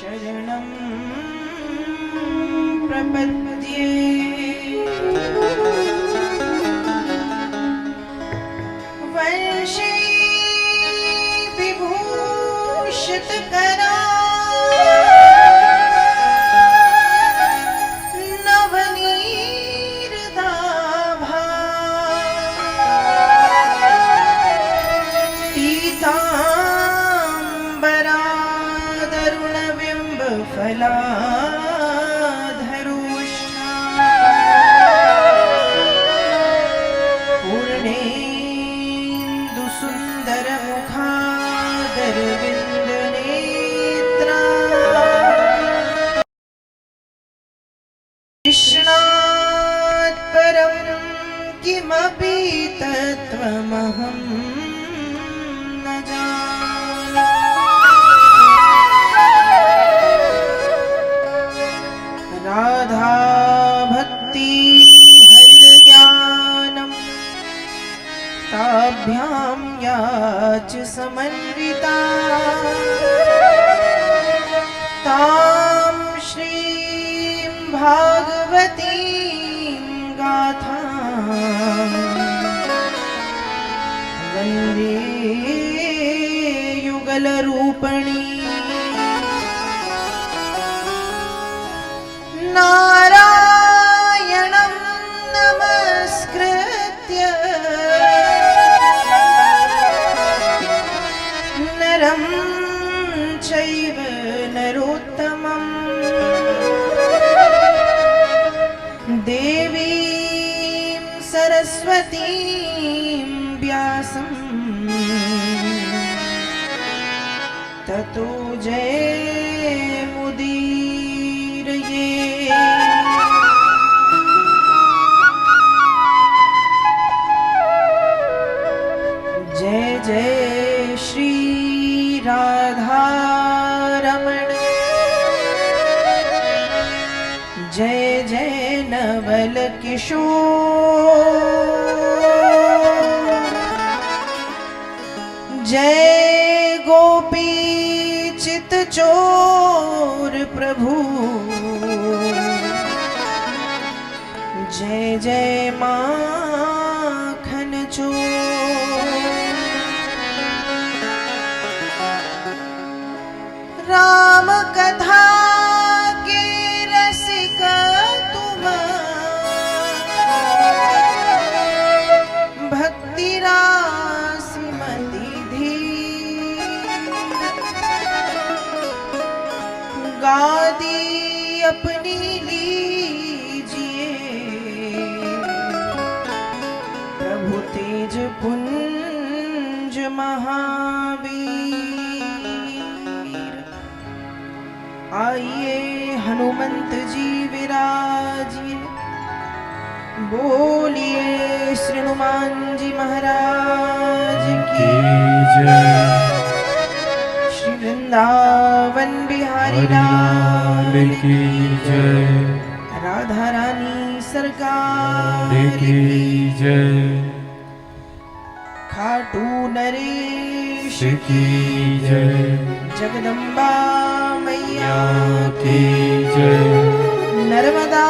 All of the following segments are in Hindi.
शरणं प्रपद्ये। वंशे विभूषितकरा नवनीरदाभा पीताम्बरादरुणबिम्बफलाधरोष्ठा पूर्णेन्दुसुन्दरमुखादरविन्दनेत्रा कृष्णात् परं किमपि तत्त्वमहं न जाने। राधा भक्ति हरिर्ज्ञानं ताभ्यां याच समन्विता तां श्रीं भागवतीं गाथां वन्दे युगलरूपिणी। नारायणं नमस्कृत्य नरं चैव नरोत्तमं देवीं सरस्वतीं व्यासं ततो जयमुदीरये। जय जय श्री राधारमण, जय जय नवल किशोर, जय गोपी चित चोर प्रभु, जय जय माखन चोर। राम कथा के रसिक तुम, भक्ति राशि मति धीर, गादी अपनी लीजिए प्रभु तेज पुंज महावीर। आइए हनुमंत जी विराजिए, बोलिए श्री हनुमान जी महाराज की जय। श्री वृंदावन बिहारी लाल की जय, राधा रानी सरकार की जय, खाटू नरेश की जय, जगदम्बा मैया की जय, नर्मदा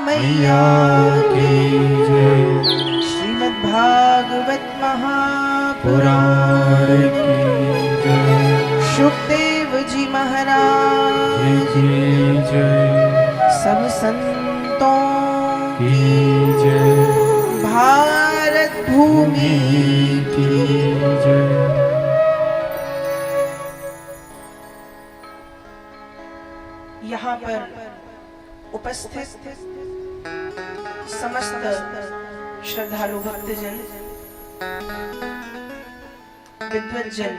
मैया की जय, श्रीमद् भागवत महापुराण की जय, शुकदेव जी महाराज की जय, सब संतों की जय, भारत भूमि की जय। यहाँ पर उपस्थित समस्त श्रद्धालु भक्तजन, विद्वज्जन,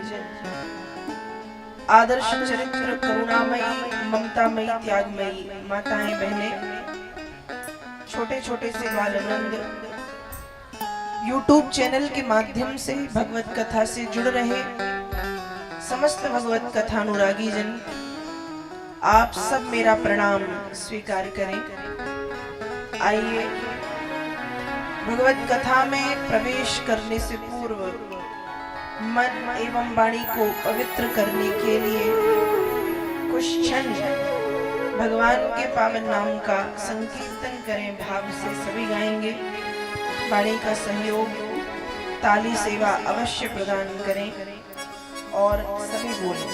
आदर्श चरित्र करुणामयी ममतामयी त्यागमयी माताएं बहनें, छोटे छोटे से बालनंद YouTube चैनल के माध्यम से भगवत कथा से जुड़ रहे समस्त भगवत कथानुरागी जन, आप सब मेरा प्रणाम स्वीकार करें। आइए भगवत कथा में प्रवेश करने से पूर्व मन एवं वाणी को पवित्र करने के लिए कुछ क्षण भगवान के पावन नाम का संकीर्तन करें। भाव से सभी गाएंगे। वाणी का सहयोग ताली सेवा अवश्य प्रदान करें और सभी बोलें।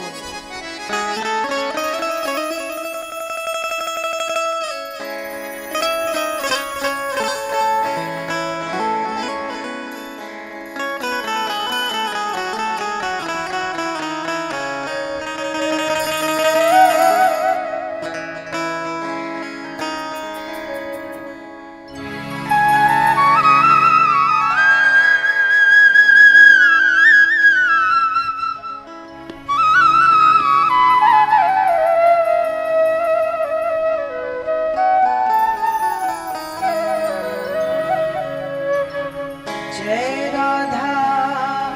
जय राधा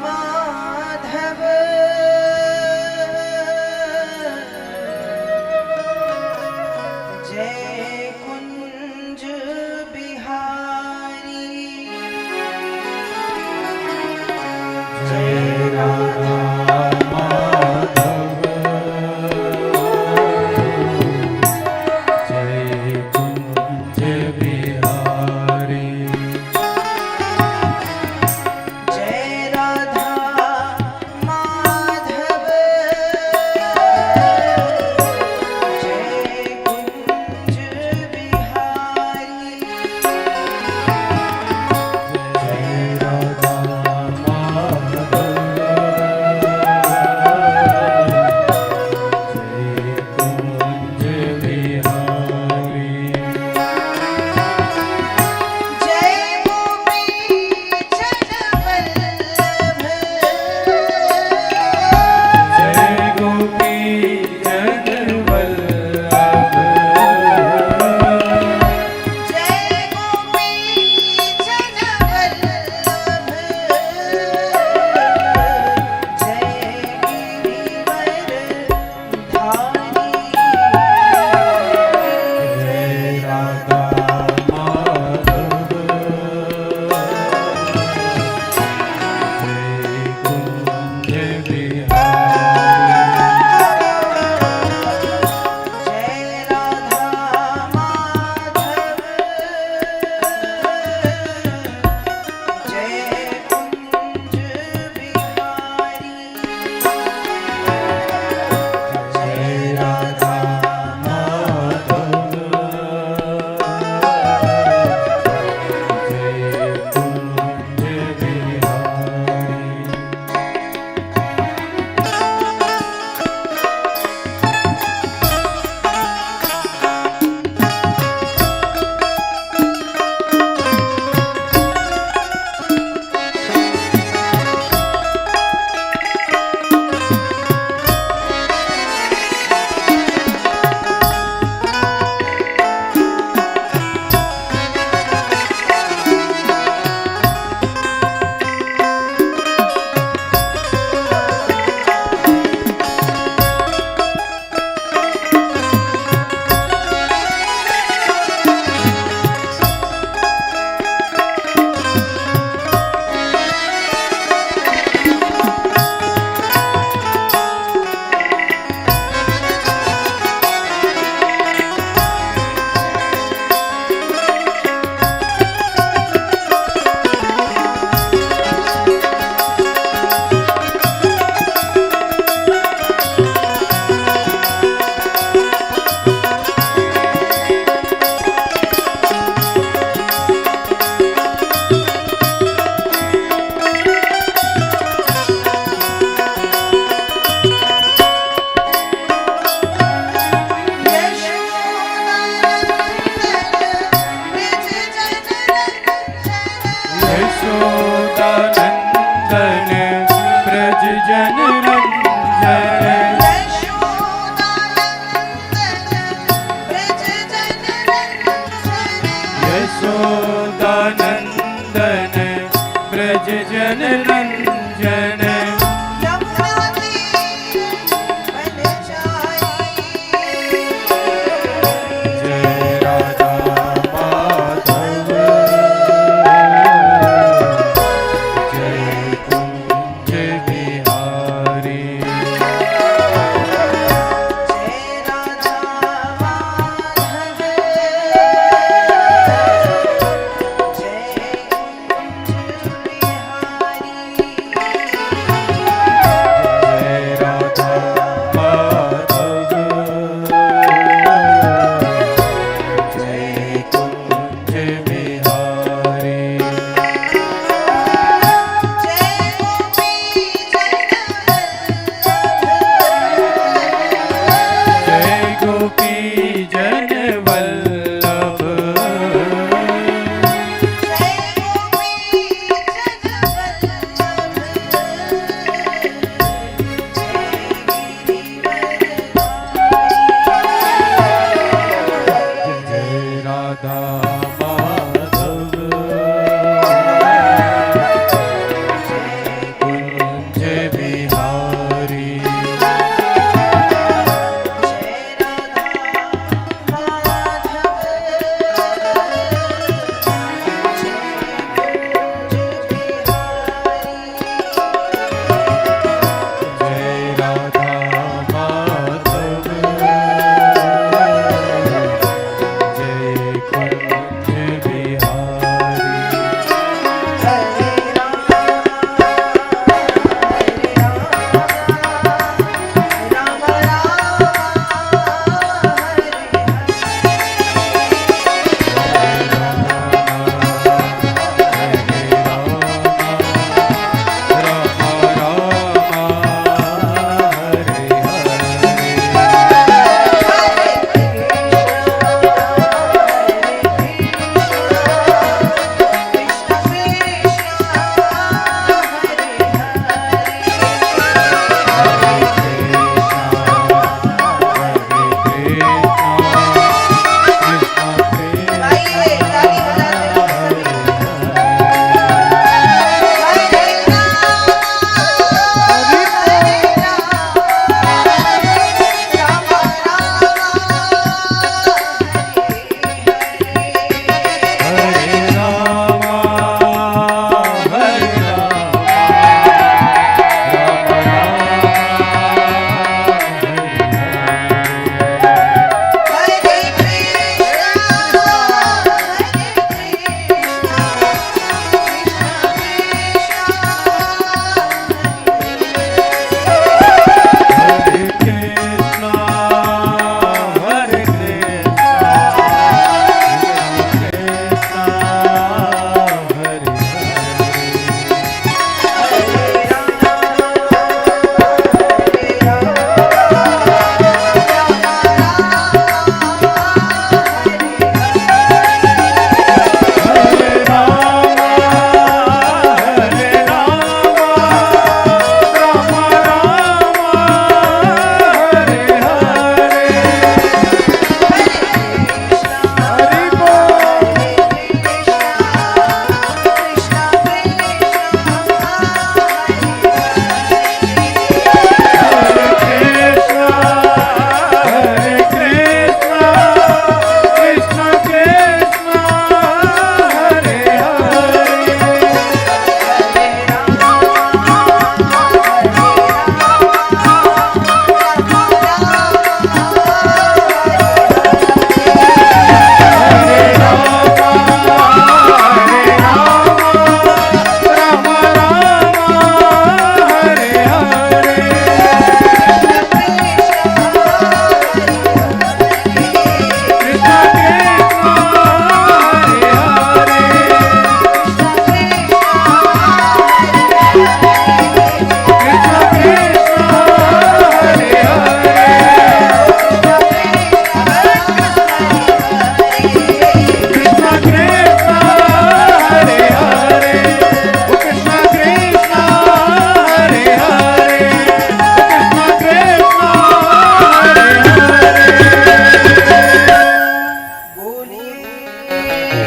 माधव जय कुंज बिहारी जय राधा माधव जय कुंज बिहारी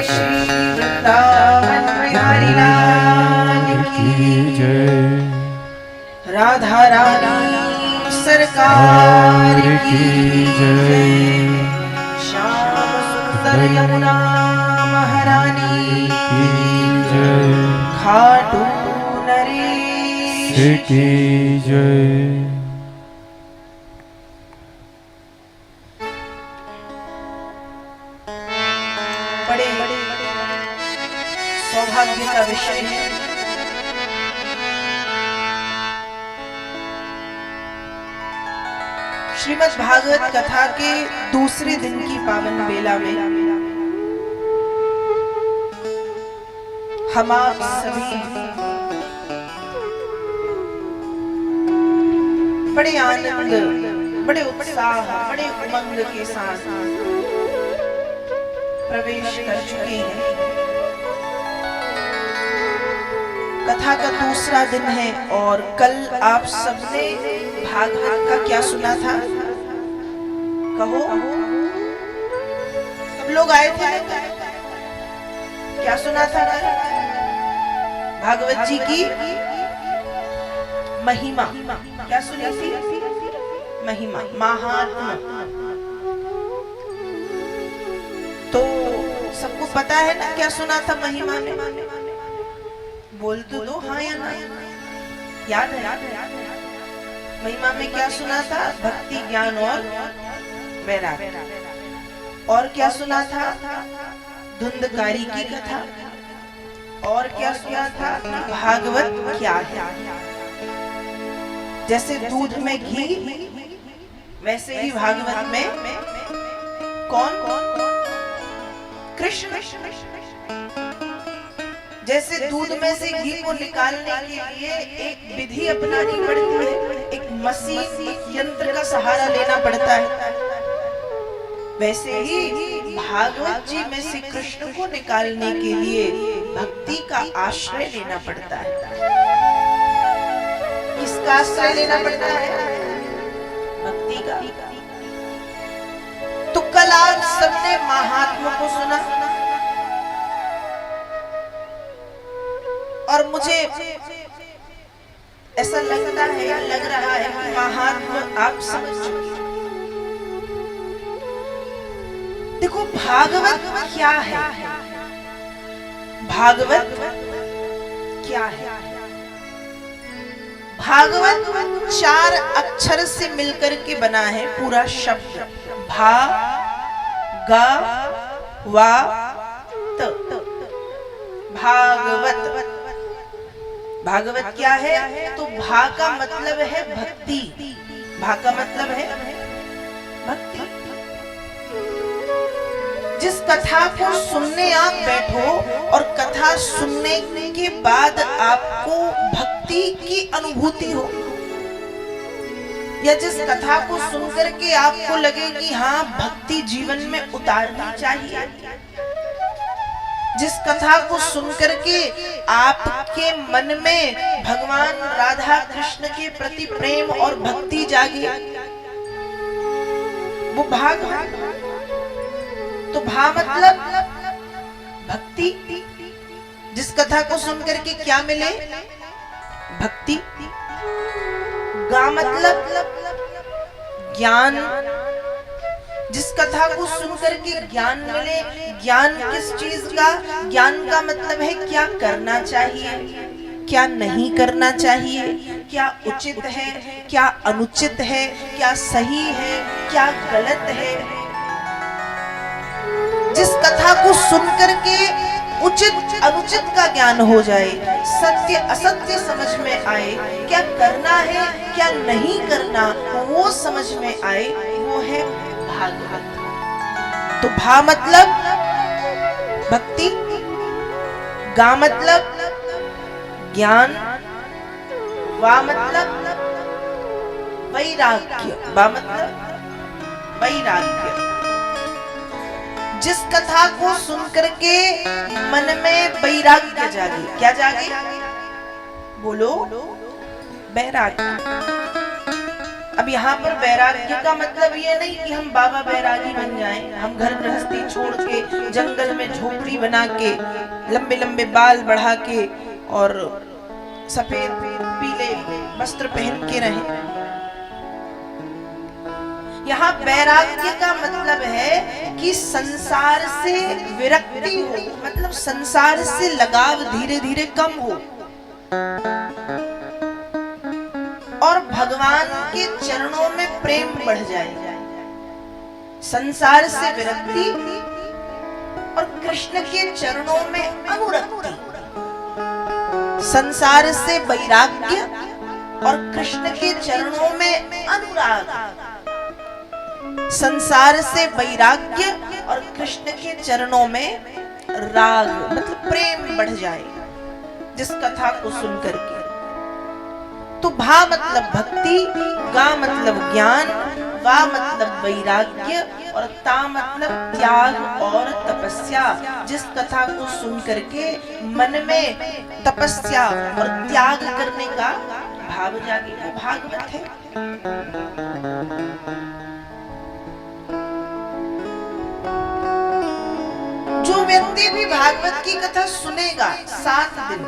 श्री वृंदावन बिहारी लाल की जय। राधा रानी सरकार की जय। श्याम सुंदर यमुना महारानी की जय। खाटू नरेश की जय। बड़े सौभाग्य का विषय है। श्रीमद् भागवत कथा के दूसरे दिन की पावन बेला में हम आप सभी बड़े आनंद, बड़े उत्साह, बड़े उमंग के साथ प्रवेश कर चुके हैं। कथा का दूसरा दिन है और कल आप सबने भागवत का क्या सुना था? कहो, सब लोग आए थे? क्या सुना था? भागवत जी की महिमा। क्या सुनी थी? महिमा, महात्मा। तो सबको पता है ना क्या सुना था महिमा में? बोल तो दो हाँ या ना। याद है? महिमा में क्या सुना था? भक्ति, ज्ञान और वैराग्य। और क्या सुना था? धुंधकारी की कथा। और क्या सुना था? भागवत क्या है। जैसे दूध में घी, वैसे ही भागवत में कौन? कृष्ण। जैसे दूध में से घी को निकालने के लिए एक विधि अपनानी पड़ती है, एक मशीन, एक यंत्र का सहारा लेना पड़ता है, वैसे ही भागवत जी में से कृष्ण को निकालने के लिए भक्ति का आश्रय लेना पड़ता है। किसका आश्रय लेना पड़ता है? भक्ति का। तो कल आप सबने महात्मा को सुना और मुझे ऐसा लगता है या लग रहा है कि महात्मा आप समझ चुके। देखो, भागवत क्या है? भागवत क्या है? भागवत 4 अक्षर से मिलकर के बना है पूरा शब्द। भा गा वा त। भागवत। भागवत क्या है? तो भा का मतलब है भक्ति। भा का मतलब है भक्ति। जिस कथा को सुनने आप बैठो और कथा सुनने के बाद आपको भक्ति की अनुभूति हो, या जिस कथा को सुनकर के आपको लगे कि हाँ भक्ति जीवन में उतारनी चाहिए, जिस कथा को सुनकर के आपके मन में भगवान राधा कृष्ण के प्रति प्रेम और भक्ति जागे, वो भागवत। तो भा मतलब भक्ति। जिस कथा को सुनकर के क्या मिले? भक्ति। गा मतलब ज्ञान। जिस कथा को सुनकर के ज्ञान मिले। ज्ञान किस चीज का? ज्ञान का मतलब है क्या करना चाहिए, क्या नहीं करना चाहिए, क्या उचित है, क्या अनुचित है, क्या सही है, क्या गलत है। जिस कथा को सुनकर के उचित अनुचित का ज्ञान हो जाए, सत्य असत्य समझ में आए, क्या करना है क्या नहीं करना वो समझ में आए, वो है भागवत। तो भा मतलब भक्ति, गा मतलब ज्ञान, वा मतलब वैराग्य। वा मतलब वैराग्य। जिस कथा को सुनकर के मन में वैराग्य जागे, क्या जागे? बोलो, वैराग्य। अब यहाँ पर वैराग्य का मतलब ये नहीं कि हम बाबा बैरागी बन जाएं, हम घर गृहस्थी छोड़ के जंगल में झोपड़ी बना के लंबे लंबे बाल बढ़ा के और सफेद पीले वस्त्र पहन के रहें। यहाँ वैराग्य का मतलब है कि संसार से विरक्ति हो, मतलब संसार से लगाव धीरे धीरे कम हो और भगवान के चरणों में प्रेम बढ़ जाए। संसार से विरक्ति और कृष्ण के चरणों में अनुरक्ति, संसार से वैराग्य और कृष्ण के चरणों में अनुराग, संसार से वैराग्य और कृष्ण के चरणों में राग, मतलब प्रेम बढ़ जाए जिस कथा को सुन करके। तो भा मतलब भक्ति, गा मतलब ज्ञान, वा मतलब वैराग्य और ता मतलब त्याग और तपस्या। जिस कथा को सुन करके मन में तपस्या और त्याग करने का भाव जागे, वो भागवत है। जो व्यक्ति भी भागवत की कथा सुनेगा 7 दिन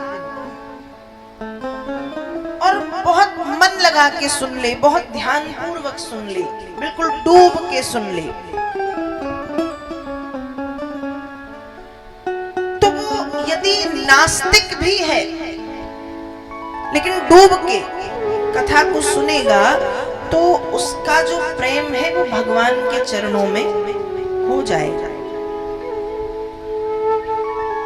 और बहुत मन लगा के सुन ले, बहुत ध्यान पूर्वक सुन ले, बिल्कुल डूब के सुन ले, तो वो यदि नास्तिक भी है लेकिन डूब के कथा को सुनेगा तो उसका जो प्रेम है वो भगवान के चरणों में हो जाएगा।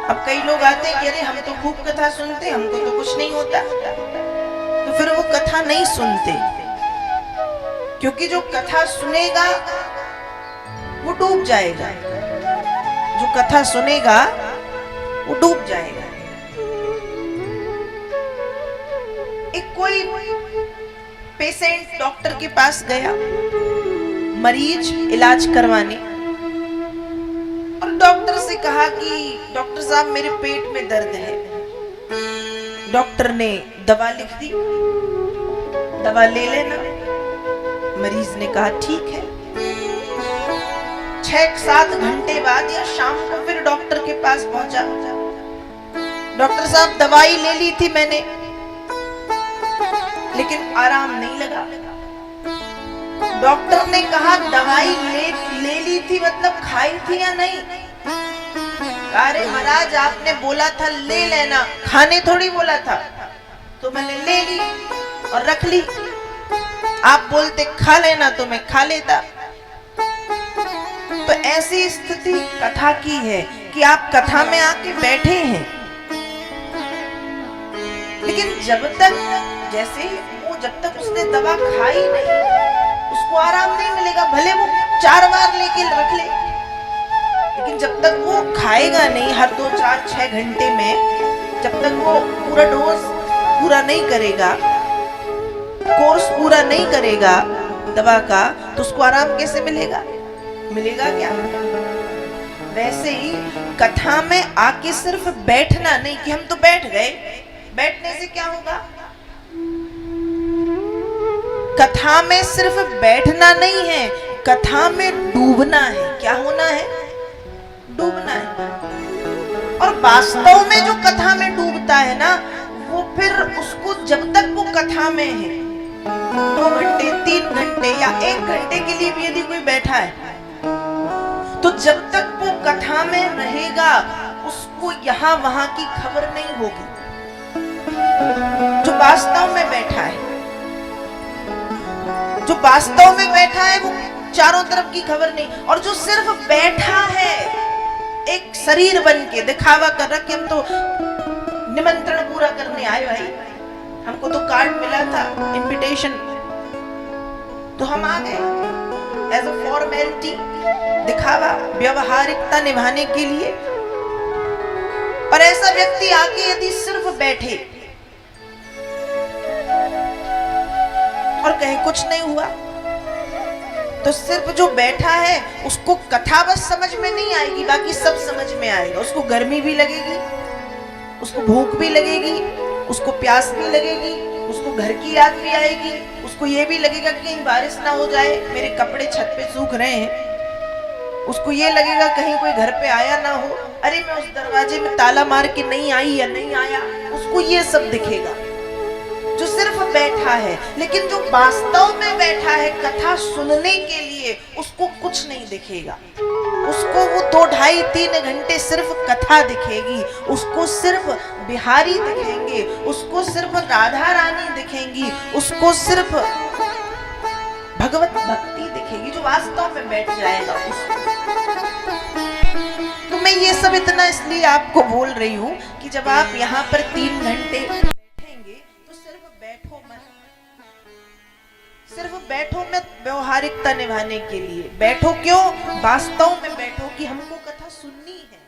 अब कई लोग आते हैं कि अरे हम तो खूब कथा सुनते, हमको तो कुछ नहीं होता, तो फिर वो कथा नहीं सुनते, क्योंकि जो कथा सुनेगा वो डूब जाएगा, जो कथा सुनेगा वो डूब जाएगा। एक कोई पेशेंट डॉक्टर के पास गया, मरीज इलाज करवाने, और डॉक्टर से कहा कि डॉक्टर साहब मेरे पेट में दर्द है। डॉक्टर ने दवा लिख दी, दवा ले लेना। मरीज ने कहा ठीक है। 6-7 घंटे बाद या शाम को फिर डॉक्टर के पास पहुंचा। डॉक्टर साहब दवाई ले ली थी मैंने, लेकिन आराम नहीं लगा। डॉक्टर ने कहा दवाई ले ली थी मतलब खाई थी या नहीं? अरे महाराज आपने बोला था ले लेना, खाने थोड़ी बोला था, तो मैंने ले ली और रख ली। आप बोलते खा लेना तो मैं खा लेता। तो ऐसी स्थिति कथा की है कि आप कथा में आके बैठे हैं, लेकिन जब तक उसने दवा खाई नहीं उसको आराम नहीं मिलेगा। भले वो 4 बार लेके रख ले, लेकिन जब तक वो खाएगा नहीं हर 2-4-6 घंटे में, जब तक वो पूरा डोज पूरा नहीं करेगा, कोर्स पूरा नहीं करेगा दवा का, तो उसको आराम कैसे मिलेगा? मिलेगा क्या? वैसे ही कथा में आके सिर्फ बैठना नहीं कि हम तो बैठ गए, बैठने से क्या होगा? कथा में सिर्फ बैठना नहीं है, कथा में डूबना है। क्या होना है? डूबना है। और वास्तव में जो कथा में डूबता है ना, वो फिर उसको जब तक वो कथा में है, 2 घंटे 3 घंटे या 1 घंटे के लिए भी यदि कोई बैठा है, तो जब तक वो कथा में रहेगा उसको यहाँ वहां की खबर नहीं होगी। जो वास्तव में बैठा है, जो वास्तव में बैठा है, वो चारों तरफ की खबर नहीं। और जो सिर्फ बैठा है एक शरीर बन के, दिखावा कर रहा कि हम तो निमंत्रण पूरा करने आए, भाई हमको तो कार्ड मिला था, इनविटेशन, तो हम आ गए एज अ फॉर्मेलिटी, दिखावा, व्यवहारिकता निभाने के लिए। और ऐसा व्यक्ति आके यदि सिर्फ बैठे और कहे कुछ नहीं हुआ, तो सिर्फ जो बैठा है उसको कथा बस समझ में नहीं आएगी, बाकी सब समझ में आएगा। उसको गर्मी भी लगेगी, उसको भूख भी लगेगी, उसको प्यास भी लगेगी, उसको घर की याद भी आएगी, उसको ये भी लगेगा कि कहीं बारिश ना हो जाए, मेरे कपड़े छत पे सूख रहे हैं। उसको ये लगेगा कहीं कोई घर पे आया ना हो, अरे मैं उस दरवाजे में ताला मार के नहीं आई या नहीं आया, उसको ये सब दिखेगा जो सिर्फ बैठा है। लेकिन जो वास्तव में बैठा है कथा सुनने के लिए, उसको कुछ नहीं दिखेगा। उसको वो 2, 2.5, 3 घंटे सिर्फ कथा दिखेगी, उसको सिर्फ बिहारी दिखेंगे, उसको सिर्फ राधा रानी दिखेंगी, उसको सिर्फ भगवत भक्ति दिखेगी, जो वास्तव में बैठ जाएगा उसको। तो मैं ये सब इतना इसलिए आपको बोल रही हूँ कि जब आप यहाँ पर 3 घंटे बैठेंगे तो सिर्फ बैठो मत व्यवहारिकता निभाने के लिए बैठो। क्यों? वास्तव में बैठो कि हमको कथा सुननी है,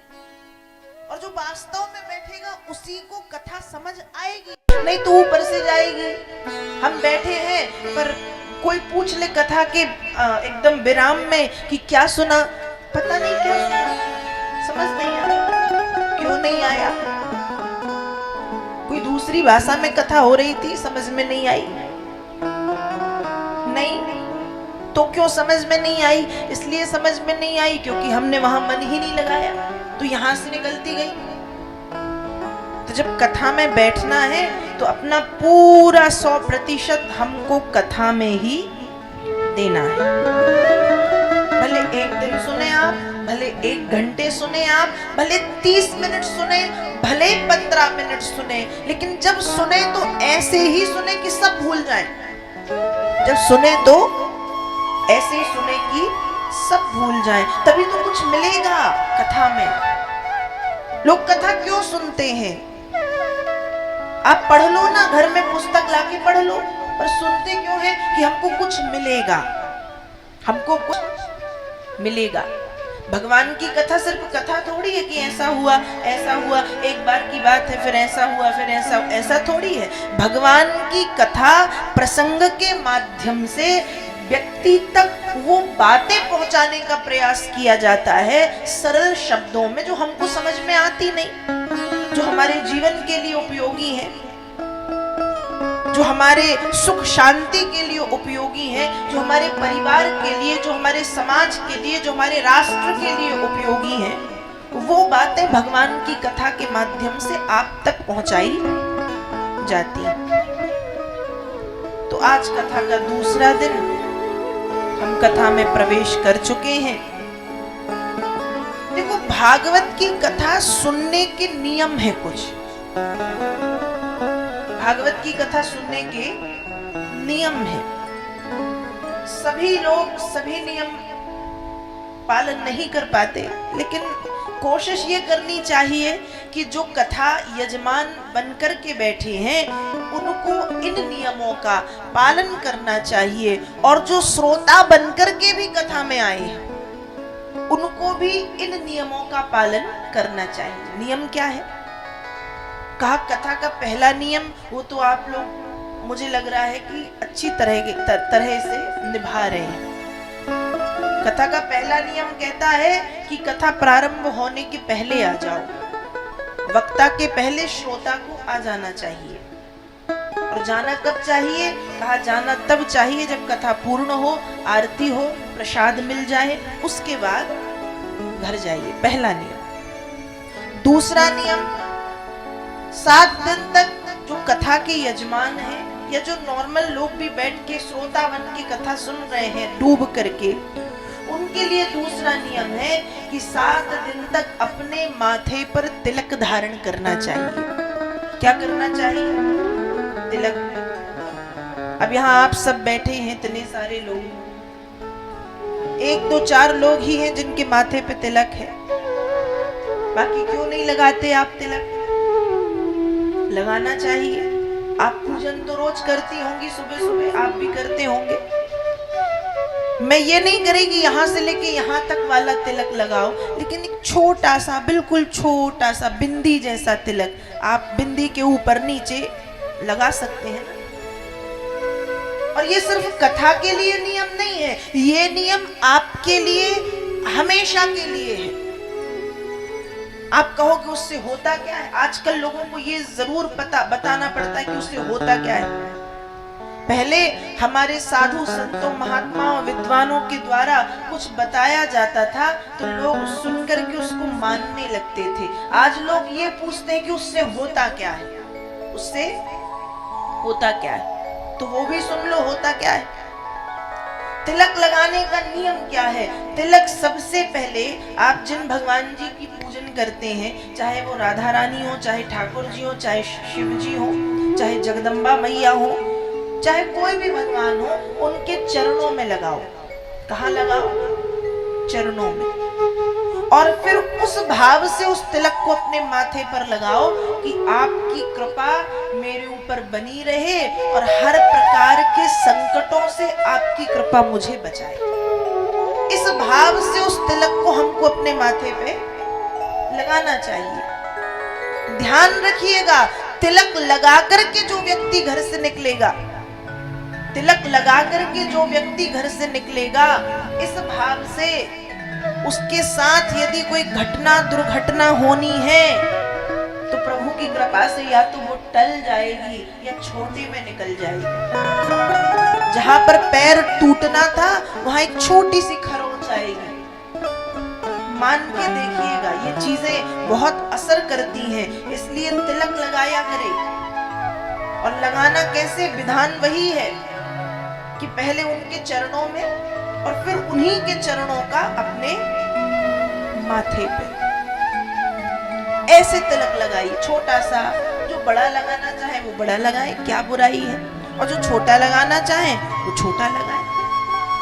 और जो वास्तव में बैठेगा उसी को कथा समझ आएगी, नहीं तो ऊपर से जाएगी। हम बैठे हैं पर कोई पूछ ले कथा के एकदम विराम में कि क्या सुना, पता नहीं क्या सुना, समझ नहीं आया। क्यों नहीं आया? कोई दूसरी भाषा में कथा हो रही थी, समझ में नहीं आई। नहीं तो क्यों समझ में नहीं आई? इसलिए समझ में नहीं आई क्योंकि हमने वहां मन ही नहीं लगाया, तो यहां से निकलती गई। तो जब कथा में बैठना है तो अपना पूरा 100% हमको कथा में ही देना है। भले 1 दिन सुने आप, भले 1 घंटे सुने आप, भले 30 मिनट सुने, भले 15 मिनट सुने, लेकिन जब सुने तो ऐसे ही सुने कि सब भूल जाएं। जब सुने तो ऐसे ही सुने कि सब भूल जाएं, तभी तो कुछ मिलेगा कथा में। लोग कथा क्यों सुनते हैं? आप पढ़ लो ना, घर में पुस्तक लाके पढ़ लो, पर सुनते क्यों है? कि हमको कुछ मिलेगा, हमको कुछ मिलेगा। भगवान की कथा सिर्फ कथा थोड़ी है कि ऐसा हुआ, एक बार की बात है, फिर ऐसा हुआ, फिर ऐसा थोड़ी है। भगवान की कथा प्रसंग के माध्यम से व्यक्ति तक वो बातें पहुंचाने का प्रयास किया जाता है सरल शब्दों में, जो हमको समझ में आती नहीं, जो हमारे जीवन के लिए उपयोगी है, जो हमारे सुख शांति के लिए उपयोगी है, जो हमारे परिवार के लिए, जो हमारे समाज के लिए, जो हमारे राष्ट्र के लिए उपयोगी है। वो बातें भगवान की कथा के माध्यम से आप तक पहुंचाई जाती है। तो आज कथा का दूसरा दिन, हम कथा में प्रवेश कर चुके हैं। देखो, भागवत की कथा सुनने के नियम है कुछ। भागवत की कथा सुनने के नियम है। सभी लोग सभी नियम पालन नहीं कर पाते, लेकिन कोशिश ये करनी चाहिए कि जो कथा यजमान बनकर के बैठे हैं उनको इन नियमों का पालन करना चाहिए, और जो श्रोता बनकर के भी कथा में आए हैं उनको भी इन नियमों का पालन करना चाहिए। नियम क्या है? कहा कथा का पहला नियम, वो तो आप लोग मुझे लग रहा है कि अच्छी तरह से निभा रहे हैं। कथा का पहला नियम कहता है कि कथा प्रारंभ होने के पहले आ जाओ। वक्ता के पहले श्रोता को आ जाना चाहिए। और जाना कब चाहिए? कहा जाना तब चाहिए जब कथा पूर्ण हो, आरती हो, प्रसाद मिल जाए, उसके बाद घर जाइए। पहला नियम। दूसरा नियम, 7 दिन तक जो कथा के यजमान हैं या जो नॉर्मल लोग भी बैठ के श्रोता बन के कथा सुन रहे हैं डूब करके, उनके लिए दूसरा नियम है कि 7 दिन तक अपने माथे पर तिलक धारण करना चाहिए। क्या करना चाहिए? तिलक। अब यहाँ आप सब बैठे हैं, इतने सारे लोग, 1, 2, 4 लोग ही हैं जिनके माथे पे तिलक है। बाकी क्यों नहीं लगाते आप तिलक? लगाना चाहिए। आप पूजन तो रोज करती होंगी, सुबह सुबह आप भी करते होंगे। मैं ये नहीं करेगी यहाँ से लेके यहाँ तक वाला तिलक लगाओ, लेकिन एक छोटा सा, बिल्कुल छोटा सा बिंदी जैसा तिलक आप बिंदी के ऊपर नीचे लगा सकते हैं। और ये सिर्फ कथा के लिए नियम नहीं है, ये नियम आपके लिए हमेशा के लिए है। आप कहोगे उससे होता क्या है? आजकल लोगों को ये जरूर बताना पड़ता है कि उससे होता क्या है। पहले हमारे साधु संतों महात्माओं विद्वानों के द्वारा कुछ बताया जाता था तो लोग सुनकर के उसको मानने लगते थे। आज लोग ये पूछते हैं कि उससे होता क्या है, उससे होता क्या है। तो वो भी सुन लो होता क्या है। तिलक लगाने का नियम क्या है? तिलक सबसे पहले आप जिन भगवान जी की पूजन करते हैं, चाहे वो राधा रानी हो, चाहे ठाकुर जी हो, चाहे शिव जी हो, चाहे जगदम्बा मैया हो, चाहे कोई भी भगवान हो, उनके चरणों में लगाओ। कहाँ लगाओ? चरणों में। और फिर उस भाव से उस तिलक को अपने माथे पर लगाओ कि आपकी कृपा मेरे ऊपर बनी रहे और हर प्रकार के संकटों से आपकी कृपा मुझे बचाए। इस भाव से उस तिलक को हमको अपने माथे पे लगाना चाहिए। ध्यान रखिएगा, तिलक लगा करके जो व्यक्ति घर से निकलेगा, तिलक लगा करके जो व्यक्ति घर से निकलेगा, इस भाव से उसके साथ यदि कोई घटना दुर्घटना होनी है तो प्रभु की कृपा से या तो वो टल जाएगी या छोटे में निकल जाएगी। जहां पर पैर टूटना था वहां एक छोटी सी खरोंच आएगी। मान के देखिएगा, ये चीजें बहुत असर करती हैं। इसलिए तिलक लगाया करे। और लगाना कैसे? विधान वही है कि पहले उनके चरणों में और फिर उन्हीं के चरणों का अपने माथे पे ऐसे तिलक लगाई। छोटा सा, जो बड़ा लगाना चाहे वो बड़ा लगाए, क्या बुराई है। और जो छोटा लगाना चाहे वो छोटा लगाए,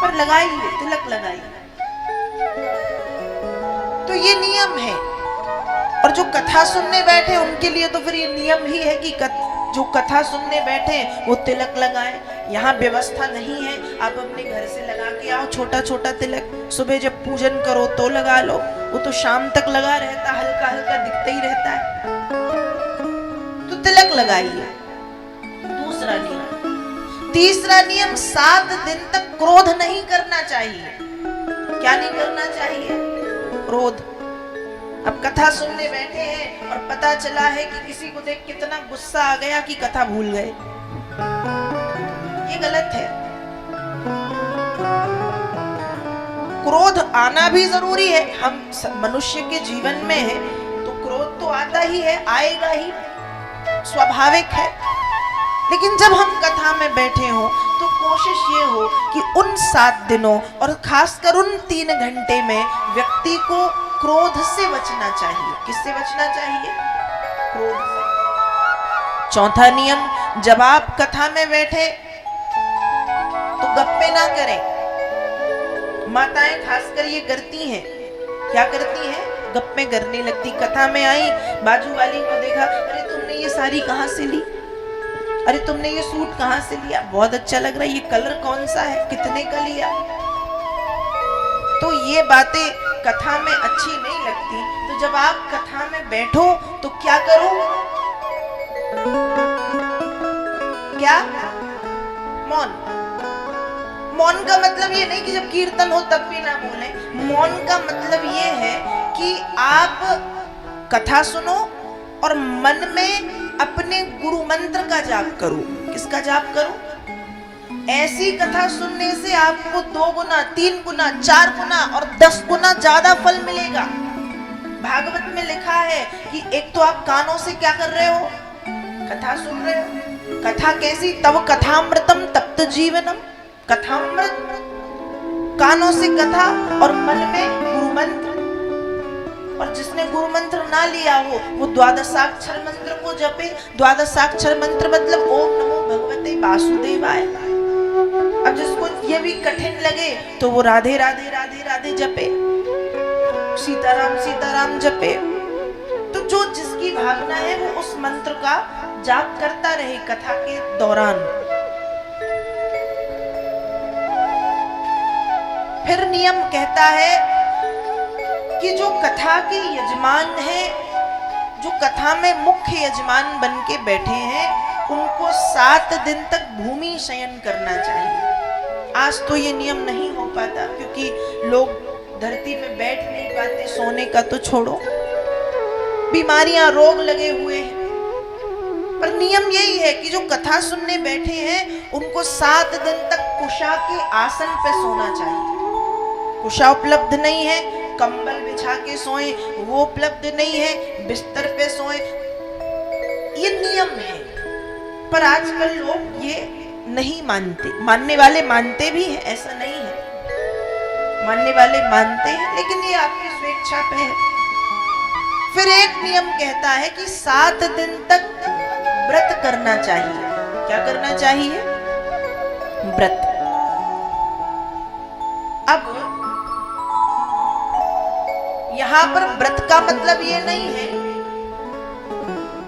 पर लगाइए, तिलक लगाइए। तो ये नियम है। और जो कथा सुनने बैठे उनके लिए तो फिर ये नियम ही है कि जो कथा सुनने बैठे वो तिलक लगाएं। यहाँ व्यवस्था नहीं है, आप अपने घर से लगा के आओ छोटा छोटा तिलक। सुबह जब पूजन करो तो लगा लो, वो तो शाम तक लगा रहता, हल्का हल्का दिखता ही रहता है। तो तिलक लगाइए। दूसरा नियम। तीसरा नियम, 7 दिन तक क्रोध नहीं करना चाहिए। क्या नहीं करना चाहिए? क्रोध। अब कथा सुनने बैठे हैं और पता चला है कि किसी को देख कितना गुस्सा आ गया कि कथा भूल गए, ये गलत है। क्रोध आना भी जरूरी है। हम मनुष्य के जीवन में है तो क्रोध तो आता ही है, आएगा ही, स्वाभाविक है। लेकिन जब हम कथा में बैठे हो तो कोशिश ये हो कि उन 7 दिनों और खासकर उन 3 घंटे में व्यक्ति को क्रोध से बचना चाहिए। किससे बचना चाहिए? क्रोध से। चौथा नियम, जब आप कथा में बैठे तो गप्पे ना करें। माताएं खासकर ये करती हैं। क्या करती हैं? गप्पे करने लगती। कथा में आई, बाजू वाली को देखा, अरे तुमने ये साड़ी कहाँ से ली, अरे तुमने ये सूट कहाँ से लिया, बहुत अच्छा लग रहा है, ये कलर कौन सा है, कितने का लिया। तो ये बातें कथा में अच्छी नहीं लगती। तो जब आप कथा में बैठो तो क्या करो? क्या? मौन। मौन का मतलब ये नहीं कि जब कीर्तन हो तब भी ना बोले। मौन का मतलब ये है कि आप कथा सुनो और मन में अपने गुरु मंत्र का जाप करो। किसका जाप करो? ऐसी कथा सुनने से आपको 2 गुना, 3 गुना, 4 गुना और 10 गुना ज्यादा फल मिलेगा। भागवत में लिखा है कि एक तो आप कानों से क्या कर रहे हो? कथा सुन रहे हो। कथा कैसी? तव कथामृतम तप्त जीवनम। कथामृत, कानों से कथा और मन में गुरु मंत्र। और जिसने गुरु मंत्र ना लिया हो वो द्वादशाक्षर मंत्र को जपे। द्वादशाक्षर मंत्र मतलब ओम नमो भगवते वासुदेवाय। अब जिसको ये भी कठिन लगे तो वो राधे राधे राधे राधे जपे, सीताराम सीताराम जपे। तो जो जिसकी भावना है वो उस मंत्र का जाप करता रहे कथा के दौरान। फिर नियम कहता है कि जो कथा के यजमान हैं, जो कथा में मुख्य यजमान बन के बैठे हैं, उनको 7 दिन तक भूमि शयन करना चाहिए। आज तो ये नियम नहीं हो पाता क्योंकि लोग धरती पे बैठ नहीं पाते, सोने का तो छोड़ो। बीमारियां, रोग लगे हुए हैं, पर नियम यही है कि जो कथा सुनने बैठे हैं उनको 7 दिन तक कुशा के आसन पे सोना चाहिए। कुशा उपलब्ध नहीं है, कंबल बिछा के सोएं, वो उपलब्ध नहीं है, बिस्तर पे सोएं, ये नियम है। पर आजकल लोग ये नहीं मानते। मानने वाले मानते भी हैं, ऐसा नहीं है, मानने वाले मानते हैं, लेकिन ये आपकी स्वेच्छा पे है। फिर एक नियम कहता है कि 7 दिन तक व्रत करना चाहिए। क्या करना चाहिए? व्रत। अब यहां पर व्रत का मतलब ये नहीं है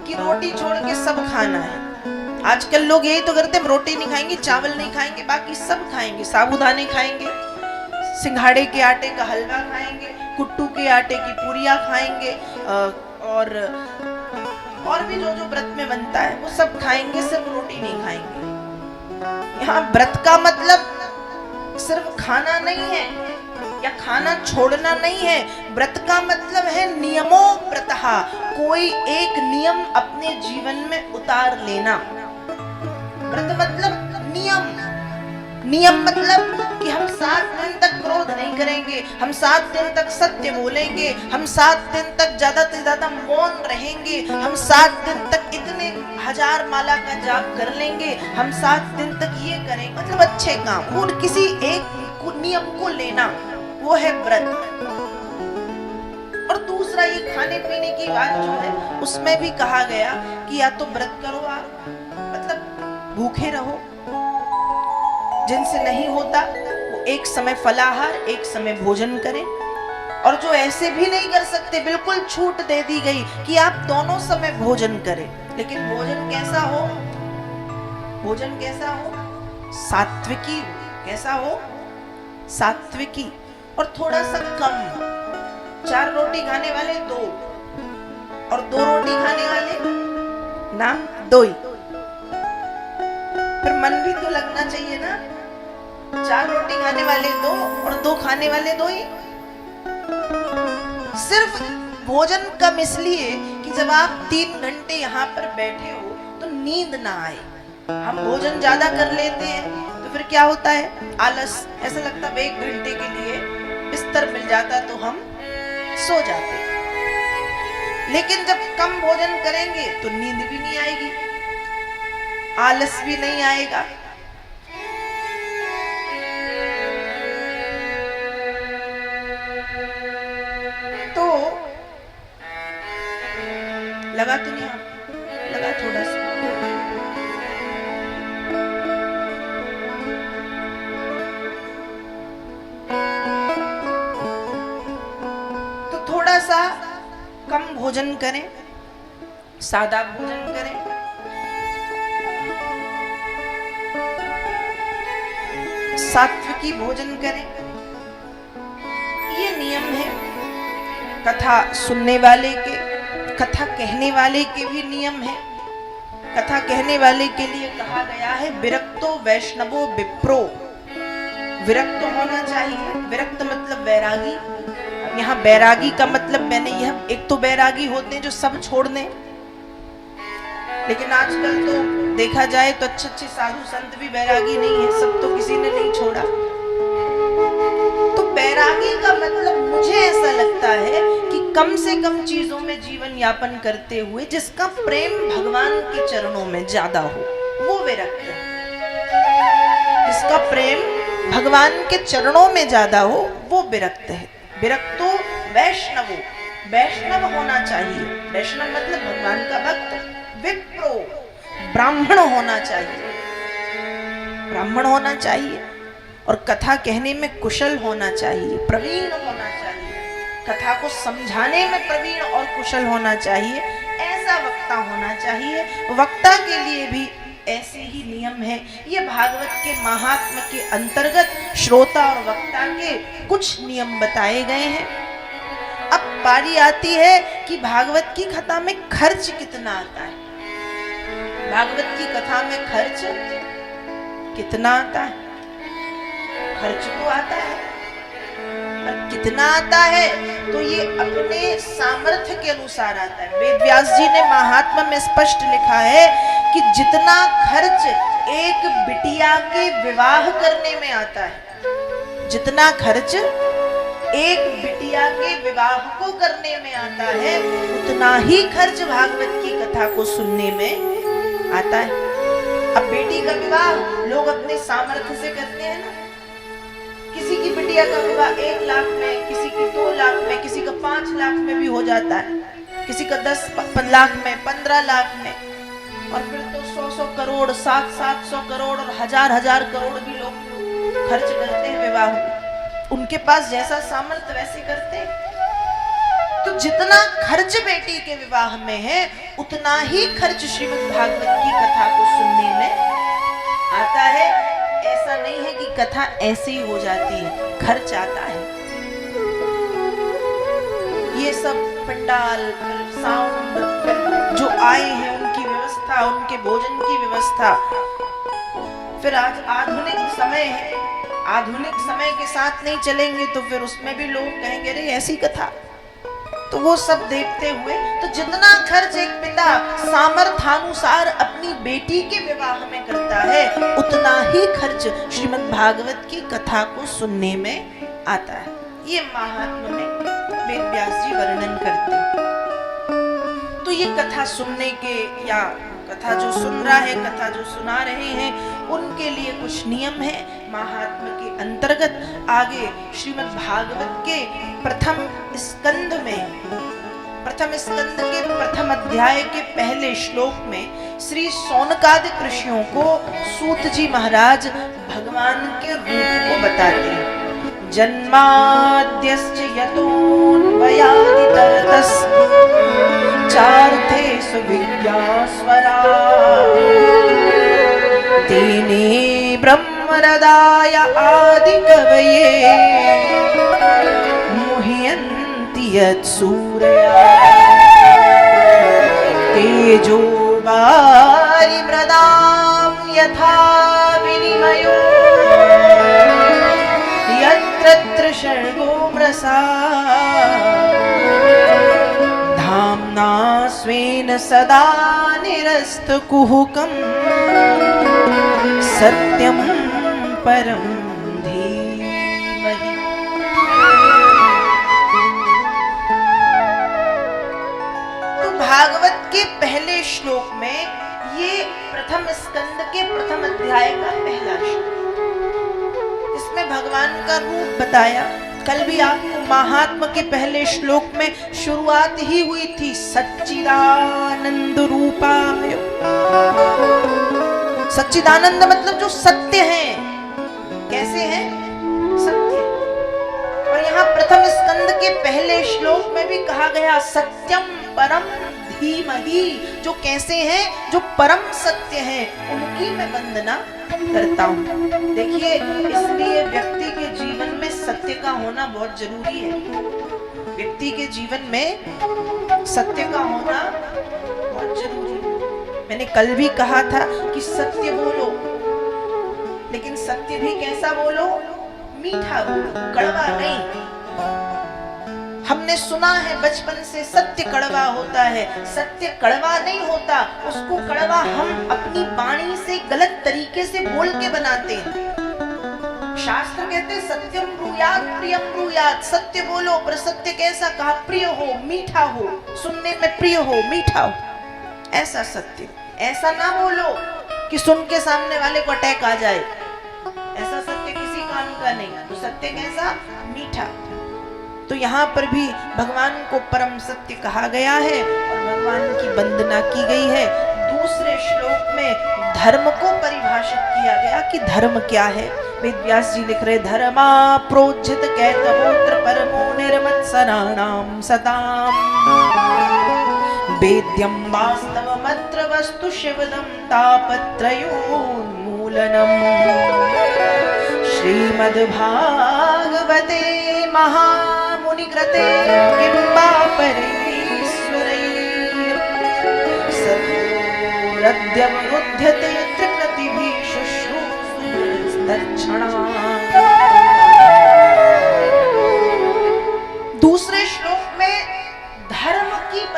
कि रोटी छोड़ के सब खाना है। आजकल लोग यही तो करते हैं, रोटी नहीं खाएंगे, चावल नहीं खाएंगे, बाकी सब खाएंगे। साबूदाने खाएंगे, सिंघाड़े के आटे का हलवा खाएंगे, कुट्टू के आटे की पूरियां खाएंगे, और भी जो जो व्रत में बनता है वो सब खाएंगे, सिर्फ रोटी नहीं खाएंगे। यहाँ व्रत का मतलब सिर्फ खाना नहीं है या खाना छोड़ना नहीं है। व्रत का मतलब है नियमो व्रतः, कोई एक नियम अपने जीवन में उतार लेना। व्रत मतलब नियम। नियम मतलब कि हम 7 दिन तक क्रोध नहीं करेंगे, हम 7 दिन तक सत्य बोलेंगे, हम 7 दिन तक ज्यादा से ज्यादा मौन रहेंगे, हम 7 दिन तक इतने 1000 माला का जाप कर लेंगे, हम 7 दिन तक ये करेंगे, मतलब अच्छे काम। और किसी एक नियम को लेना, वो है व्रत। और दूसरा ये खाने पीने की बात जो है, उसमें भी कहा गया कि या तो व्रत करो आप, मतलब भूखे रहो, जिनसे नहीं होता वो एक समय फलाहार, एक समय भोजन करें। और जो ऐसे भी नहीं कर सकते, बिल्कुल छूट दे दी गई कि आप दोनों समय भोजन करें। लेकिन भोजन कैसा हो? भोजन कैसा हो? सात्विकी। कैसा हो? सात्विकी। और थोड़ा सा कम। 4 रोटी खाने वाले 2, और 2 रोटी खाने वाले ना 2 ही। फिर मन भी तो लगना चाहिए ना। 4 रोटी खाने वाले 2 और 2 खाने वाले 2 ही। सिर्फ भोजन कम इसलिए कि जब आप 3 घंटे यहाँ पर बैठे हो तो नींद ना आए। हम भोजन ज्यादा कर लेते हैं तो फिर क्या होता है? आलस। ऐसा लगता है 1 घंटे के लिए बिस्तर मिल जाता तो हम सो जाते। लेकिन जब कम भोजन करेंगे तो नींद भी नहीं आएगी, आलस भी नहीं आएगा। तो लगा तो नहीं? लगा थोड़ा सा। तो थोड़ा सा कम भोजन करें, सादा भोजन करें। सात्विकी भोजन करें, ये नियम है। कथा सुनने वाले के, कथा कहने वाले के भी नियम है। कथा कहने वाले के लिए कहा गया है विरक्तो वैष्णवो विप्रो। विरक्त होना चाहिए। विरक्त मतलब वैरागी। यहाँ बैरागी का मतलब मैंने यह, एक तो बैरागी होते हैं जो सब छोड़ दें, लेकिन आजकल तो देखा जाए तो अच्छे साधु संत भी बैरागी नहीं है, सब तो किसी ने नहीं छोड़ा। तो बैरागी का मतलब मुझे ऐसा लगता है कि कम से कम चीजों में जीवन यापन करते हुए जिसका प्रेम भगवान के चरणों में ज्यादा हो, वो विरक्त है। जिसका प्रेम भगवान के चरणों में ज्यादा हो वो विरक्त है। विरक्तो वैष्णवो, वैष्णव होना चाहिए। वैष्णव मतलब भगवान का भक्त। विप्रो, ब्राह्मण होना चाहिए। ब्राह्मण होना चाहिए और कथा कहने में कुशल होना चाहिए, प्रवीण होना चाहिए। कथा को समझाने में प्रवीण और कुशल होना चाहिए। ऐसा वक्ता होना चाहिए। वक्ता के लिए भी ऐसे ही नियम है। ये भागवत के महात्म्य के अंतर्गत श्रोता और वक्ता के कुछ नियम बताए गए हैं। अब बारी आती है कि भागवत की कथा में खर्च कितना आता है। भागवत की कथा में खर्च कितना आता है? खर्च तो आता है, पर कितना आता है तो ये अपने सामर्थ्य के अनुसार आता है। वेद व्यास जी ने महात्मा में स्पष्ट लिखा है कि जितना खर्च एक बिटिया के विवाह करने में आता है, जितना खर्च एक बिटिया के विवाह को करने में आता है, उतना ही खर्च भागवत की कथा को सुनने में आता है। अब बेटी का विवाह लोग अपने सामर्थ्य से करते हैं ना। किसी की बिटिया का विवाह 1 लाख में, किसी की 2 लाख में, किसी का 5 लाख में भी हो जाता है, किसी का 10 लाख में, 15 लाख में, और फिर तो 100 करोड़, 700 करोड़ और हजार करोड़ भी लोग खर्च करते हैं विवाह में। उनके पास जैसा सामर्थ्य वैसे करते हैं। तो जितना खर्च बेटी के विवाह में है, उतना ही खर्च श्रीमद् भागवत की कथा को सुनने में आता है। ऐसा नहीं है कि कथा ऐसे ही हो जाती है, खर्च आता है। ये सब पंडाल, साउंड, जो आए हैं उनकी व्यवस्था, उनके भोजन की व्यवस्था, फिर आज आधुनिक समय है, आधुनिक समय के साथ नहीं चलेंगे तो फिर उसमें भी लोग कहेंगे अरे ऐसी कथा। तो वो सब देखते हुए तो जितना खर्च एक पिता सामर्थ्यानुसार अपनी बेटी के विवाह में करता है, उतना ही खर्च श्रीमद् भागवत की कथा को सुनने में आता है। ये महात्म्य में वेद व्यास जी वर्णन करते हैं। तो ये कथा सुनने के या कथा जो सुन रहा है, कथा जो सुना रहे हैं, उनके लिए कुछ नियम है महात्म्य के अंतर्गत। आगे श्रीमद् भागवत के प्रथम स्कंद के प्रथम अध्याय के पहले श्लोक में श्री सौनकादिक ऋषियों को सूत जी महाराज भगवान के रूप को बताते हैं। जन्माद्यस्य यतोऽन्वयादितरतस् चार्थेषु विद्यास्वरा तेने ब्रह्मरदाय आदिकवये मुह्यन्ति यत्सूरया तेजो वारिमृदां यथा विनिमयो यत्र शर्गो मृषा धाम्ना स्वेन सदा निरस्तकुहकम् सत्यं परं धीमहि। तो भागवत के पहले श्लोक में ये प्रथम स्कंद के प्रथम अध्याय का पहला श्लोक, इसमें भगवान का रूप बताया। कल भी आपको महात्मा के पहले श्लोक में शुरुआत ही हुई थी, सच्चिदानंद रूपाय। सच्चिदानंद मतलब जो सत्य है। कैसे है? सत्य। और यहाँ प्रथम स्कंद के पहले श्लोक में भी कहा गया सत्यम परम धीमहि, जो कैसे हैं? जो परम सत्य हैं, उनकी मैं वंदना करता हूँ। देखिए, इसलिए व्यक्ति के जीवन में सत्य का होना बहुत जरूरी है। व्यक्ति के जीवन में सत्य का होना बहुत जरूरी है। मैंने कल भी कहा था कि सत्य बोलो, लेकिन सत्य भी कैसा बोलो? मीठा बोलो, कड़वा नहीं। हमने सुना है बचपन से सत्य कड़वा होता है। सत्य कड़वा नहीं होता, उसको कड़वा हम अपनी वाणी से गलत तरीके से बोल के बनाते हैं। शास्त्र कहते हैं सत्यम ब्रूयात् प्रियम ब्रूयात्, सत्य बोलो, पर सत्य कैसा? कहा प्रिय हो, मीठा हो, सुनने में प्रिय हो, मीठा हो, ऐसा सत्य। ऐसा ना बोलो कि सुन के सामने वाले को अटैक आ जाए, ऐसा सत्य किसी काम का नहीं। तो सत्य कैसा? मीठा। तो यहाँ पर भी भगवान को परम सत्य कहा गया है और भगवान की वंदना की गई है। दूसरे श्लोक में धर्म को परिभाषित किया गया कि धर्म क्या है। वेद व्यास जी लिख रहे, धर्मा प्रोज्झित कैतवोत्र परमो निर्मत्सराणाम सताम वेद्यं वास्तवमत्र वस्तु शिवदं तापत्रयोन्मूलनम्। श्रीमद्भागवते महामुनिकृते किं वा परेश्वरैः सद्योरद्यवरुध्यते त्रिकृतिभिः शुश्रूषुस्तत्क्षणात्।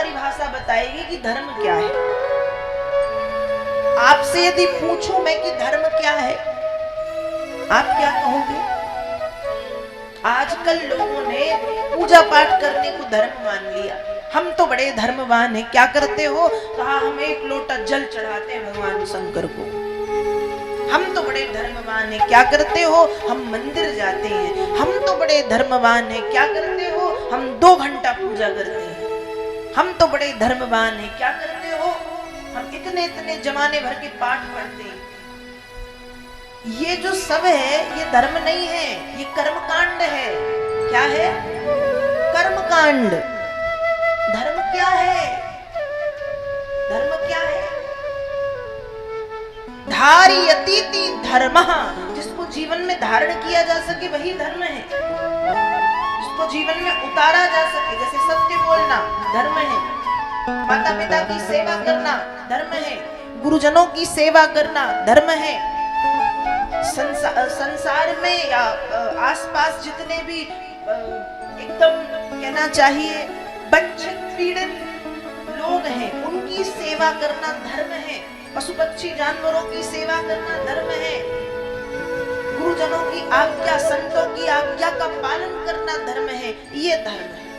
परिभाषा बताएगी कि धर्म क्या है। आपसे यदि पूछूं मैं कि धर्म क्या है, आप क्या कहोगे? आजकल लोगों ने पूजा पाठ करने को धर्म मान लिया। हम तो बड़े धर्मवान हैं। क्या करते हो? कहा हम 1 लोटा जल चढ़ाते हैं भगवान शंकर को। हम तो बड़े धर्मवान हैं। क्या करते हो? हम मंदिर जाते हैं। हम तो बड़े धर्मवान हैं। क्या करते हो? हम 2 घंटा पूजा करते हैं। हम तो बड़े धर्मवान हैं। क्या करते हो? हम इतने इतने जमाने भर के पाठ पढ़ते हैं। ये जो सब है ये धर्म नहीं है, ये कर्मकांड है। क्या है? कर्मकांड। धर्म क्या है? धर्म क्या है? धारयतीति धर्मः, जिसको जीवन में धारण किया जा सके वही धर्म है। जिसको जीवन में उतारा जा सके, जैसे सत्य बोलना धर्म है, माता पिता की सेवा करना धर्म है, गुरुजनों की सेवा करना धर्म है। संसार में या आसपास जितने भी एकदम कहना चाहिए वंचित पीड़ित लोग हैं उनकी सेवा करना धर्म है। पशु पक्षी जानवरों की सेवा करना धर्म है। गुरुजनों की आज्ञा, संतों की आज्ञा का पालन करना धर्म है। ये धर्म है।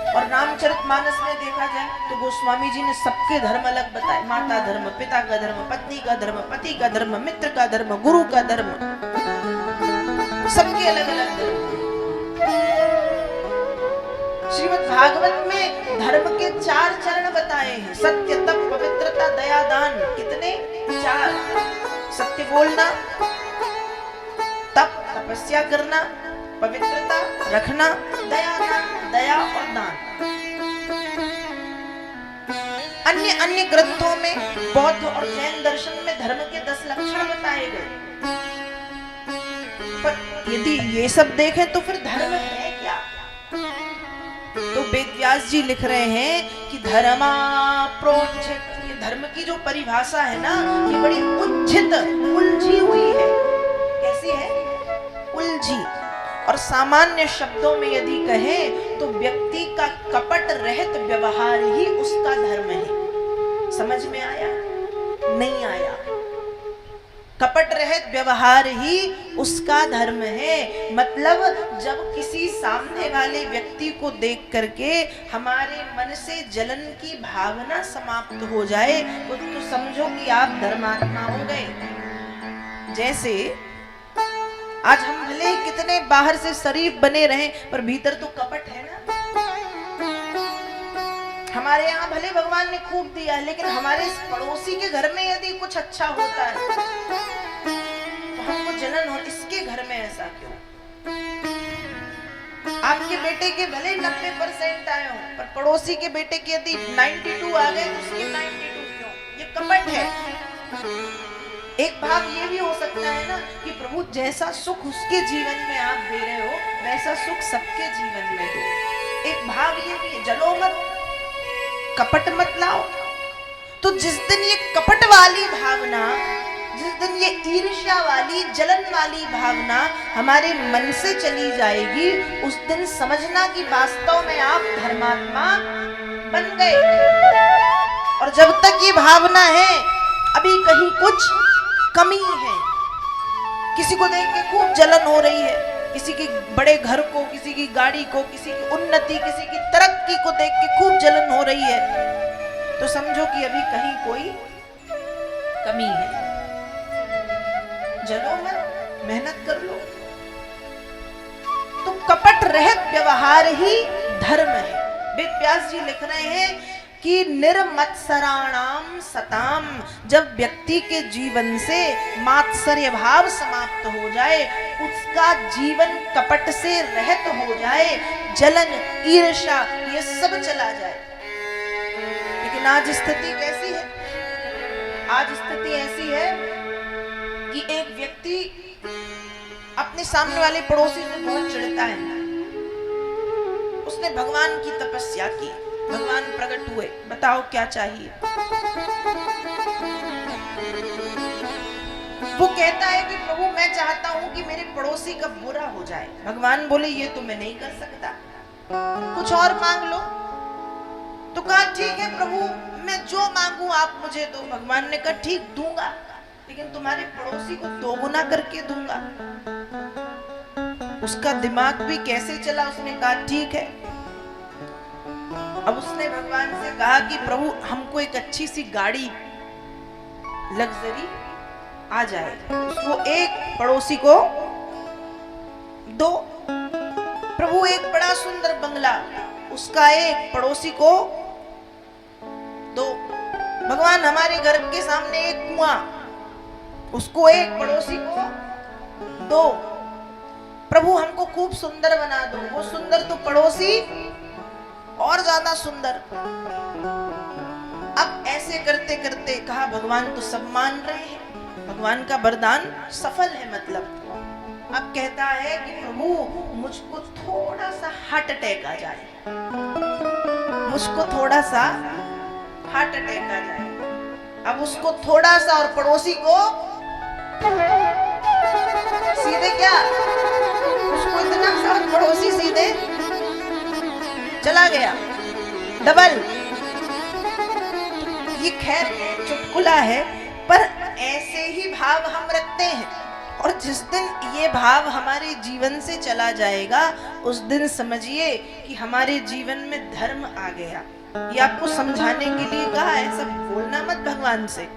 और रामचरितमानस में देखा जाए तो गोस्वामी जी ने सबके धर्म अलग बताए। माता धर्म, पिता का धर्म, पत्नी का धर्म, पति का धर्म, मित्र का धर्म, गुरु का धर्म, सबके अलग अलग धर्म। श्रीमद् भागवत में धर्म के 4 चरण बताए हैं। सत्य, तप, पवित्रता, दया, दान। कितने? 4। सत्य बोलना, तप तपस्या करना, पवित्रता रखना, दया और दान। अन्य ग्रंथों में बौद्ध और जैन दर्शन में धर्म के 10 लक्षण बताए गए। पर यदि ये सब देखें तो फिर धर्म है क्या? तो वेदव्यास जी लिख रहे हैं कि धर्मा प्रोज्झित। ये धर्म की जो परिभाषा है ना, ये बड़ी उज्झित, उलझी हुई है। कैसी है? उलझी। और सामान्य शब्दों में यदि कहें तो व्यक्ति का कपट रहित व्यवहार ही उसका धर्म है। समझ में आया? नहीं आया? कपट रहित व्यवहार ही उसका धर्म है। मतलब जब किसी सामने वाले व्यक्ति को देख करके हमारे मन से जलन की भावना समाप्त हो जाए तो समझो कि आप धर्मात्मा हो गए। जैसे आज हम भले कितने बाहर से शरीफ बने रहें पर भीतर तो कपट है ना। हमारे यहाँ भले भगवान ने खूब दिया है, लेकिन हमारे पड़ोसी के घर में यदि कुछ अच्छा होता है तो हमको जलन हो, इसके घर में ऐसा क्यों? आपके बेटे के भले 90% आए हो पर पड़ोसी के बेटे के यदि 92 आ गए तो उसके 92 क्यों? ये कपट है। एक भाव ये भी हो सकता है ना कि प्रभु जैसा सुख उसके जीवन में आप दे रहे हो वैसा सुख सबके जीवन में दो। एक भाव ये भी है, जलो मत, कपट मत लाओ। तो जिस दिन ये कपट वाली भावना, जिस दिन ये ईर्ष्या वाली, जलन वाली भावना हमारे मन से चली जाएगी, उस दिन समझना कि वास्तव में आप धर्मात्मा बन गए। और जब तक ये भावना है अभी कहीं कुछ कमी है। किसी को देख के खूब जलन हो रही है, किसी के बड़े घर को, किसी की गाड़ी को, किसी की उन्नति, किसी की तरक्की को देख के खूब जलन हो रही है, तो समझो कि अभी कहीं कोई कमी है। जलो मत, मेहनत कर लो। तो कपट रहित व्यवहार ही धर्म है। वेदव्यास जी लिख रहे हैं कि निर्मत्सराणाम सताम, जब व्यक्ति के जीवन से मात्सर्य भाव समाप्त हो जाए, उसका जीवन कपट से रहित हो जाए, जलन, ईर्ष्या ये सब चला जाए। लेकिन आज स्थिति कैसी है? आज स्थिति ऐसी है कि एक व्यक्ति अपने सामने वाले पड़ोसी से बहुत चिढ़ता है। उसने भगवान की तपस्या की, भगवान प्रकट हुए, बताओ क्या चाहिए? वो कहता है कि प्रभु मैं चाहता हूं कि मेरे पड़ोसी का बुरा हो जाए। भगवान बोले ये तो मैं नहीं कर सकता, कुछ और मांग लो। ठीक है प्रभु, मैं जो मांगू आप मुझे दो। भगवान ने कहा ठीक दूंगा, लेकिन तुम्हारे पड़ोसी को दोगुना करके दूंगा। उसका दिमाग भी कैसे चला, उसने कहा ठीक है। अब उसने भगवान से कहा कि प्रभु हमको एक अच्छी सी गाड़ी लग्जरी आ जाए, उसको एक पड़ोसी को दो। प्रभु एक बड़ा सुंदर बंगला, उसका एक पड़ोसी को दो। भगवान हमारे घर के सामने एक कुआं, उसको एक पड़ोसी को दो। प्रभु हमको खूब सुंदर बना दो, वो सुंदर तो पड़ोसी और ज्यादा सुंदर। अब ऐसे करते करते कहा भगवान तो सब मान रहे हैं, भगवान का वरदान सफल है। मतलब अब कहता है कि प्रभु मुझको थोड़ा सा हार्ट अटैक आ जाए, मुझको थोड़ा सा हार्ट अटैक आ जाए। अब उसको थोड़ा सा और पड़ोसी को सीधे क्या, उसको इतना सा और पड़ोसी सीधे चला गया, डबल। ये खैर चुटकुला है, पर ऐसे ही भाव हम रखते हैं, और जिस दिन ये भाव हमारे जीवन से चला जाएगा उस दिन समझिए कि हमारे जीवन में धर्म आ गया। ये आपको समझाने के लिए कहा है, सब बोलना मत भगवान से।